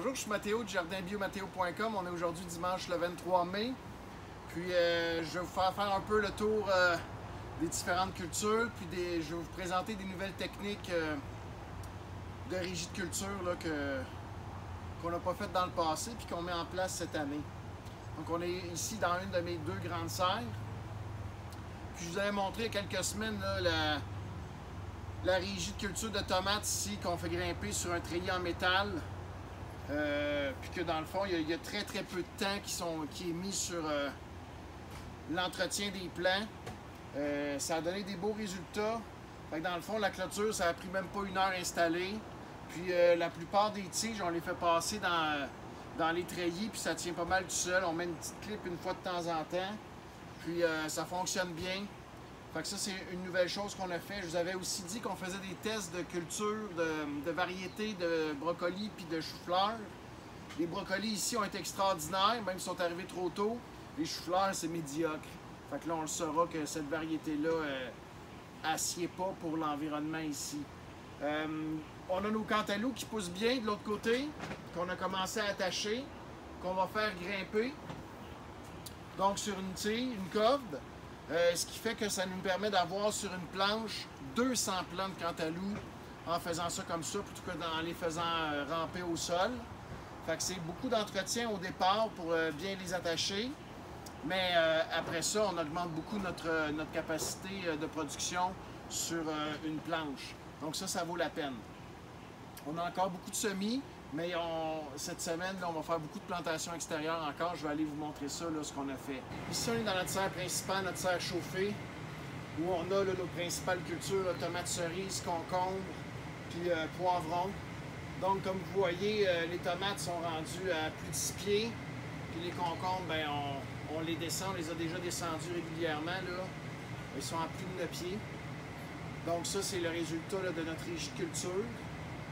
Bonjour, je suis Mathéo du jardinbiomathéo.com. On est aujourd'hui dimanche le 23 mai. Puis je vais vous faire un peu le tour des différentes cultures. Puis je vais vous présenter des nouvelles techniques de rigiculture qu'on n'a pas faites dans le passé puis qu'on met en place cette année. Donc on est ici dans une de mes deux grandes serres. Puis je vous avais montré il y a quelques semaines là, la rigiculture de tomates ici qu'on fait grimper sur un treillis en métal. Puis que dans le fond, il y a très peu de temps qui est mis sur l'entretien des plants. Ça a donné des beaux résultats. Fait que dans le fond, la clôture, ça a pris même pas 1 heure à installer. Puis la plupart des tiges, on les fait passer dans les treillis, puis ça tient pas mal tout seul. On met une petite clip une fois de temps en temps. Puis ça fonctionne bien. Fait que ça, c'est une nouvelle chose qu'on a fait. Je vous avais aussi dit qu'on faisait des tests de culture, de variétés de brocolis puis de choux-fleurs. Les brocolis ici ont été extraordinaires, même s'ils sont arrivés trop tôt. Les choux-fleurs, c'est médiocre. Fait que là, on le saura que cette variété-là assied pas pour l'environnement ici. On a nos cantaloupes qui poussent bien de l'autre côté, qu'on a commencé à attacher, qu'on va faire grimper. Donc sur une tille, une corde. Ce qui fait que ça nous permet d'avoir sur une planche 200 plants de cantaloupe en faisant ça comme ça, plutôt que en les faisant ramper au sol. Fait que c'est beaucoup d'entretien au départ pour bien les attacher. Mais après ça, on augmente beaucoup notre capacité de production sur une planche. Donc ça vaut la peine. On a encore beaucoup de semis, mais cette semaine, là, on va faire beaucoup de plantations extérieures encore. Je vais aller vous montrer ça, là, ce qu'on a fait. Ici, on est dans notre serre principale, notre serre chauffée, où on a là, nos principales cultures, là, tomates cerises, concombres, puis poivrons. Donc, comme vous voyez, les tomates sont rendues à plus de 6 pieds, puis les concombres, ben, on les descend, on les a déjà descendus régulièrement, là. Ils sont à plus de 9 pieds. Donc ça, c'est le résultat là, de notre rigiculture.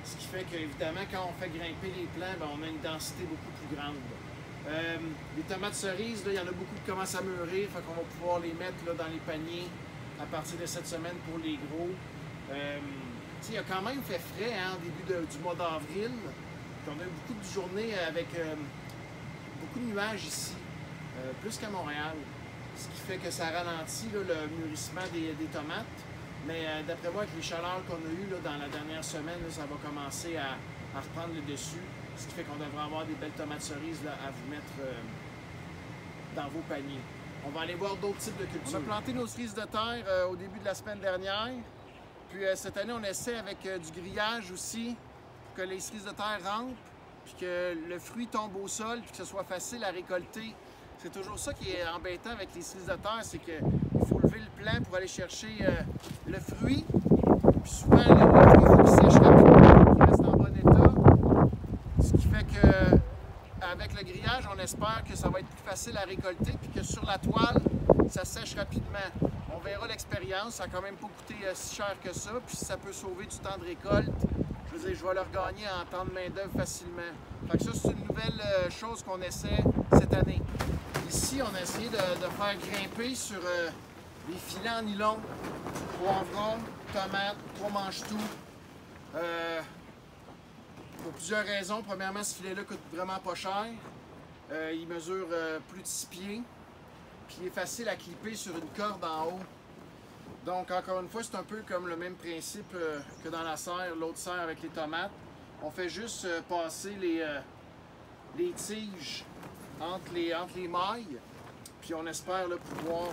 Ce qui fait qu'évidemment, quand on fait grimper les plants, ben, on a une densité beaucoup plus grande. Les tomates cerises, là, il y en a beaucoup qui commencent à mûrir, fait qu'on va pouvoir les mettre là, dans les paniers à partir de cette semaine pour les gros. Il a quand même fait frais au début du mois d'avril. On a eu beaucoup de journées avec beaucoup de nuages ici, plus qu'à Montréal. Ce qui fait que ça ralentit là, le mûrissement des tomates. Mais d'après moi, avec les chaleurs qu'on a eues là, dans la dernière semaine, là, ça va commencer à reprendre le dessus. Ce qui fait qu'on devrait avoir des belles tomates cerises là, à vous mettre dans vos paniers. On va aller voir d'autres types de cultures. On a planté nos cerises de terre au début de la semaine dernière. Puis cette année, on essaie avec du grillage aussi, pour que les cerises de terre rentrent, puis que le fruit tombe au sol, puis que ce soit facile à récolter. C'est toujours ça qui est embêtant avec les cerises de terre, c'est qu'il faut lever le plant pour aller chercher le fruit. Puis souvent, le fruit, il faut qu'il sèche rapidement pour qu'il reste en bon état. Ce qui fait que avec le grillage, on espère que ça va être plus facile à récolter, puis que sur la toile, ça sèche rapidement. On verra l'expérience, ça n'a quand même pas coûté si cher que ça, puis ça peut sauver du temps de récolte. Je veux dire, je vais le regagner en temps de main-d'œuvre facilement. Fait que ça, c'est une nouvelle chose qu'on essaie cette année. Ici, on a essayé de faire grimper sur les filets en nylon, poivrons, tomates, 3 manches-tout. Pour plusieurs raisons. Premièrement, ce filet-là coûte vraiment pas cher. Il mesure plus de 6 pieds. Puis il est facile à clipper sur une corde en haut. Donc, encore une fois, c'est un peu comme le même principe que dans la serre, l'autre serre avec les tomates. On fait juste passer les tiges entre les mailles. Puis on espère là, pouvoir,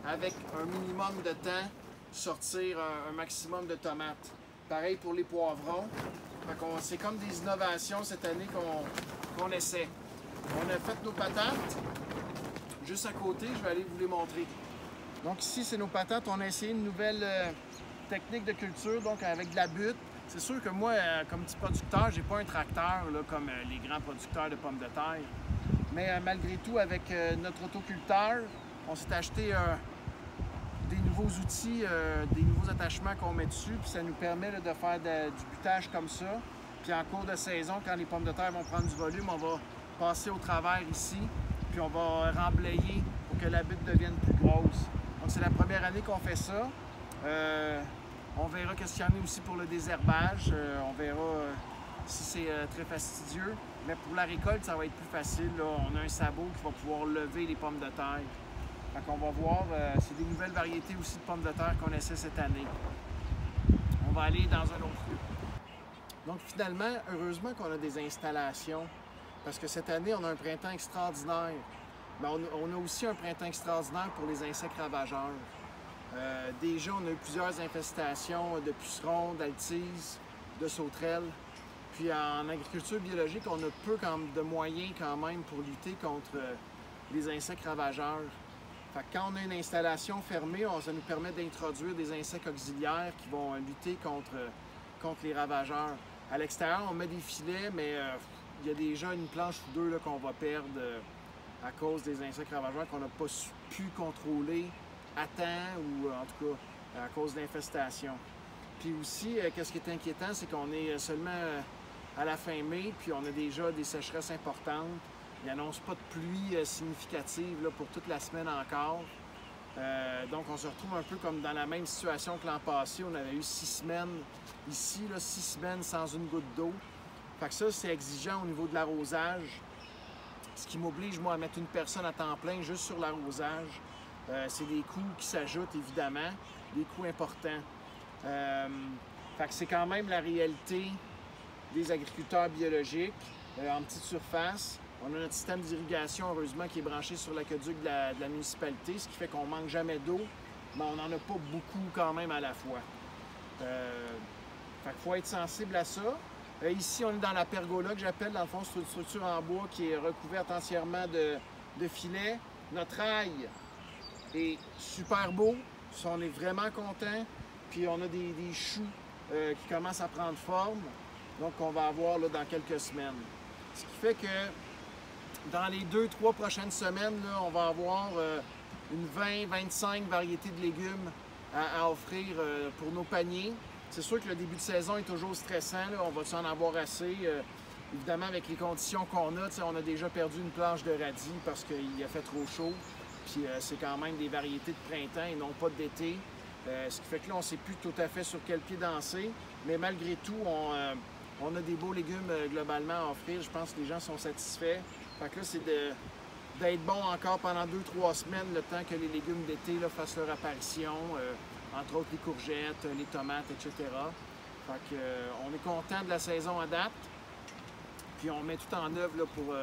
avec un minimum de temps, sortir un maximum de tomates. Pareil pour les poivrons. C'est comme des innovations cette année qu'on essaie. On a fait nos patates. Juste à côté, je vais aller vous les montrer. Donc ici, c'est nos patates. On a essayé une nouvelle technique de culture, donc avec de la butte. C'est sûr que moi, comme petit producteur, j'ai pas un tracteur là, comme les grands producteurs de pommes de terre. Mais malgré tout, avec notre autoculteur, on s'est acheté des nouveaux outils, des nouveaux attachements qu'on met dessus, puis ça nous permet là, de faire du butage comme ça. Puis en cours de saison, quand les pommes de terre vont prendre du volume, on va passer au travers ici, puis on va remblayer pour que la butte devienne plus grosse. Donc c'est la première année qu'on fait ça. On verra qu'est-ce qu'il y en a aussi pour le désherbage. On verra si c'est très fastidieux. Mais pour la récolte, ça va être plus facile. Là. On a un sabot qui va pouvoir lever les pommes de terre. Fait qu'on va voir, c'est des nouvelles variétés aussi de pommes de terre qu'on essaie cette année. On va aller dans un autre lieu. Donc finalement, heureusement qu'on a des installations, parce que cette année, on a un printemps extraordinaire. Mais on a aussi un printemps extraordinaire pour les insectes ravageurs. Déjà, on a eu plusieurs infestations de pucerons, d'altises, de sauterelles. Puis en agriculture biologique, on a peu de moyens quand même pour lutter contre les insectes ravageurs. Fait que quand on a une installation fermée, ça nous permet d'introduire des insectes auxiliaires qui vont lutter contre les ravageurs. À l'extérieur, on met des filets, mais il y a déjà une planche ou deux qu'on va perdre à cause des insectes ravageurs qu'on n'a pas pu contrôler à temps ou en tout cas à cause d'infestations. Puis aussi, qu'est-ce qui est inquiétant, c'est qu'on est seulement à la fin mai, puis on a déjà des sécheresses importantes. Ils n'annoncent pas de pluie significative là, pour toute la semaine encore. Donc on se retrouve un peu comme dans la même situation que l'an passé. On avait eu 6 semaines ici, 6 semaines sans une goutte d'eau. Fait que ça, c'est exigeant au niveau de l'arrosage. Ce qui m'oblige, moi, à mettre une personne à temps plein juste sur l'arrosage. C'est des coûts qui s'ajoutent, évidemment, des coûts importants. Fait que c'est quand même la réalité des agriculteurs biologiques en petite surface. On a notre système d'irrigation, heureusement, qui est branché sur l'aqueduc de la municipalité, ce qui fait qu'on ne manque jamais d'eau, mais on n'en a pas beaucoup quand même à la fois. Fait qu'il faut être sensible à ça. Ici, on est dans la pergola que j'appelle, dans le fond, c'est une structure en bois qui est recouverte entièrement de filets. Notre ail est super beau, on est vraiment content. Puis on a des choux qui commencent à prendre forme, donc on va avoir là, dans quelques semaines. Ce qui fait que dans les 2-3 prochaines semaines, là, on va avoir une 20-25 variétés de légumes à offrir pour nos paniers. C'est sûr que le début de saison est toujours stressant, là. On va en avoir assez. Évidemment, avec les conditions qu'on a, on a déjà perdu une planche de radis parce qu'il a fait trop chaud. Puis c'est quand même des variétés de printemps et non pas d'été. Ce qui fait que là, on ne sait plus tout à fait sur quel pied danser. Mais malgré tout, on a des beaux légumes globalement à offrir. Je pense que les gens sont satisfaits. Fait que là, c'est d'être bon encore pendant 2-3 semaines, le temps que les légumes d'été fassent leur apparition. Entre autres les courgettes, les tomates, etc. Fait que, on est content de la saison à date. Puis on met tout en œuvre là, pour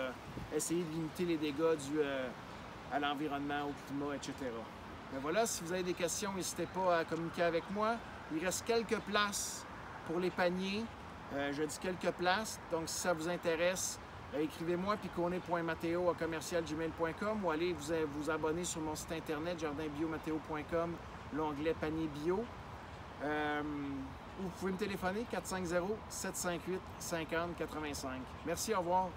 essayer de limiter les dégâts dus à l'environnement, au climat, etc. Mais voilà, si vous avez des questions, n'hésitez pas à communiquer avec moi. Il reste quelques places pour les paniers. Je dis quelques places, donc si ça vous intéresse, écrivez-moi picone.mateo@commercialgmail.com ou allez vous abonner sur mon site internet jardinbiomateo.com, l'onglet panier bio. Ou vous pouvez me téléphoner 450-758-5085. Merci, au revoir.